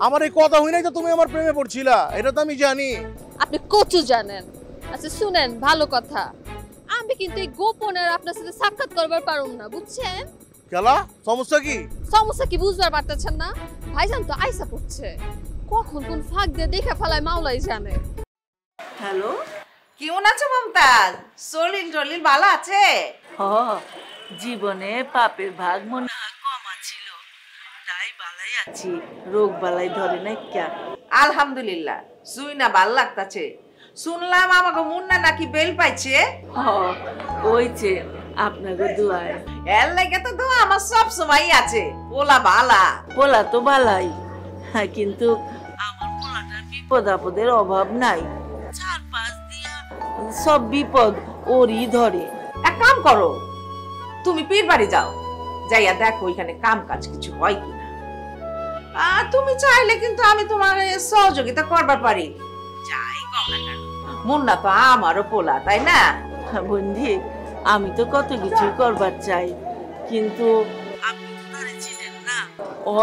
আমার এই কথা হই নাই তো তুমি আমার প্রেমে পড়ছিলা, এটা তো আমি জানি। আপনি কচু জানেন। আচ্ছা শুনেন, ভালো কথা, আমি কিন্তু এই গোপনের আপনার সাথে সাক্ষাৎ করবার পারুম না, বুঝছেন? কেলা সমস্যা কি? সমস্যা কি বুঝবার পারতেছেন না? ভাইজান তো আইসা পড়ছে, কখন কোন ফাঁক দিয়ে দেখে ফেলায় মাওলাই জানে। হ্যালো, কেমন আছো মমতাজ? শরীর টলিল ভালো আছে? জীবনে পাপের ভাগ মনে হয় কম ছিল, তাই বালাই আছি, রোগ বালাই ধরে নাই। আলহামদুলিল্লাহ, শুই না ভাল লাগতাছে। শুনলাম আমাকে মুন্না নাকি বেল পাইছে। ওইছে আপনাদের দোয়ায়। এর লাগে তো দোয়া আমার সব সময় আছে। পোলা বালা, পোলা তো বালাই, হ্যাঁ, কিন্তু আমার পোলাটার বিপদ আপদের অভাব নাই। চারপাশ দিয়া সব বিপদ ওরই ধরে। এক কাম করো, তুমি পীর বাড়ি যাও, যাইয়া দেখো ওইখানে কাম কাজ কিছু হয় কিনা। তুমি চাইলে কিন্তু আমি তোমার সহযোগিতা করবার পারি। যাই কম না কেন, মুন্না তো আমারও পোলা, তাই না? বন্ধি, আমি তো কত কিছু করবার চাই, কিন্তু আপনি তো তারে চিনেন না।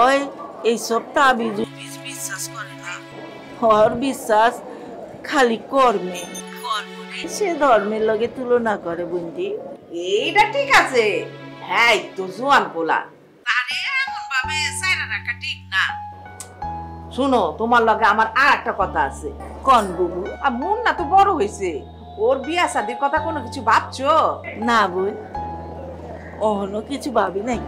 ওই এইসব তাবিজ বিশ্বাস করে না, ওর বিশ্বাস খালি কর্মে। সে ধর্মের লগে তুলনা করে বন্ধি। এইটা ঠিক আছে, হ্যাঁ তো জোয়ান পোলা, তারে এমন ভাবে সাইরা রাখা ঠিক না। শুনো, তোমার লগে আমার আর একটা কথা আছে। কোন বুবু? মুন্না তো বড় হয়েছে, ওর বিয়া শাদির কথা কোনো কিছু ভাবছো? না বোন, অহনো কিছু ভাবি নাই।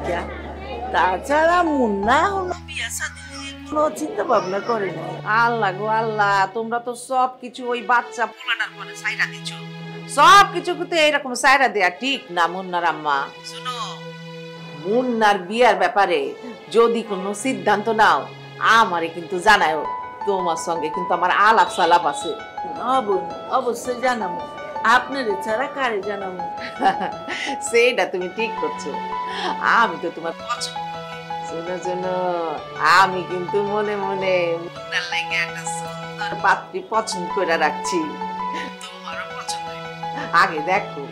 তাছাড়া মুন্না হলো বিয়া শাদি নিয়ে কোনো চিন্তা ভাবনা করে না। আল্লাহ গো আল্লাহ, তোমরা তো সব কিছু ওই বাচ্চা পোলাটার পরে সাইরা দিছো। সব কিছু কিন্তু এইরকম সাইরা দেয়া ঠিক না মুন্নার আম্মা। শুনো, মুন্নার বিয়ার ব্যাপারে যদি কোনো সিদ্ধান্ত নাও আমারে কিন্তু জানাও। তোমার সঙ্গে কিন্তু আমার আলাপ সালাপ আছে। অবশ্যই জানাবো, আপনার ছাড়া কারে জানাবো? সেইটা তুমি ঠিক করছো, আমি তো তোমার পছন্দ। শোনো শোনো, আমি কিন্তু মনে মনে মুন্নার লাগে একটা সুন্দর পাত্রী পছন্দ করে রাখছি। তোমারও পছন্দ, আগে দেখো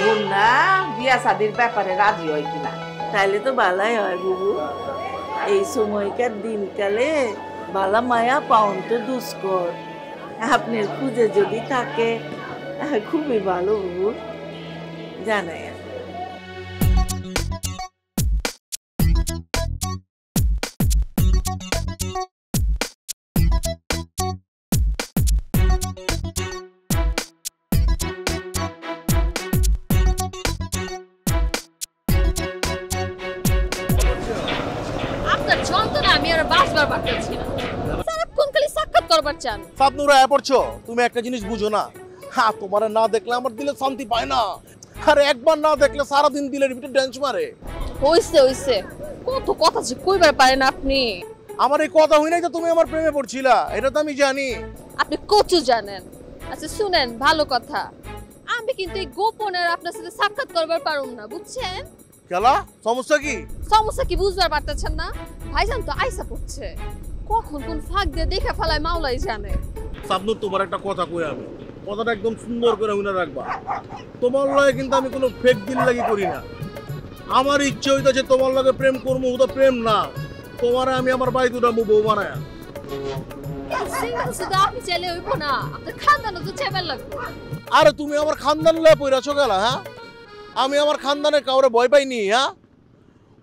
মুন্না বিয়া শাদির ব্যাপারে রাজি হয় কিনা। তাইলে তো ভালাই হয় বুবু, এই সময়কার দিনকালে বালা মায়া পাউন তো দুষ্কর। আপনার খুঁজে যদি থাকে খুবই ভালো বুবু, জানাই। আপনার যন্ত্রণা আমি আর বাঁচবার পারতেছি না, সারাক্ষণ খালি সাক্ষাৎ করবার চান। ফাতনুরা আয়া পড়ছো, তুমি একটা জিনিস বুঝো না। হ্যাঁ, তোমার না দেখলে আমার দিলে শান্তি পায় না, আরে একবার না দেখলে সারাদিন দিলের ভিতরে ড্যান্স মারে। হইছে হইছে, কত কথা যে কইবার পারেন আপনি। আমার এই কথা হই নাই তো তুমি আমার প্রেমে পড়ছিলা, এটা তো আমি জানি। আপনি কচু জানেন। আচ্ছা শুনেন, ভালো কথা, আমি কিন্তু এই গোপনের আপনার সাথে সাক্ষাৎ করবার পারুম না, বুঝছেন? কেলা সমস্যা কি? সমস্যা কি বুঝবার পারতেছেন না? ভাইজান তো আইসা পড়ছে, কখন কোন ফাঁক দিয়ে দেখে ফেলায় মাওলাই জানে। সাবনুর, তোমার একটা কথা কই, আমি কথাটা একদম সুন্দর করে মনে রাখবা। তোমার লগে কিন্তু আমি কোনো ফেক দিল লাগি করি না। আমার ইচ্ছে হইতাছে তোমার লগে প্রেম করবো, ওটা প্রেম না। তোমার আমি আমার বাড়ি দুটা বউ বানায়া। শুধু আপনি চাইলে হইব না, আপনার খানদানও তো চেবার লাগবে। আরে তুমি আমার খানদান লয়ে পইরাছো গেলা? হ্যাঁ, আমি আমার খানদানের কাউরে ভয় পাইনি। হ্যাঁ,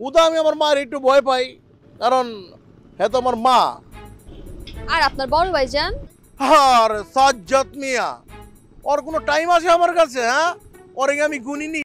উদা আমি আমার মার একটু ভয় পাই, কারণ হ্যাঁ তো আমার মা। আর আপনার বড় ভাইজান? আর সাজ্জাদ মিয়া, ওর কোনো টাইম আছে আমার কাছে? হ্যাঁ, ওরে আমি গুনিনি।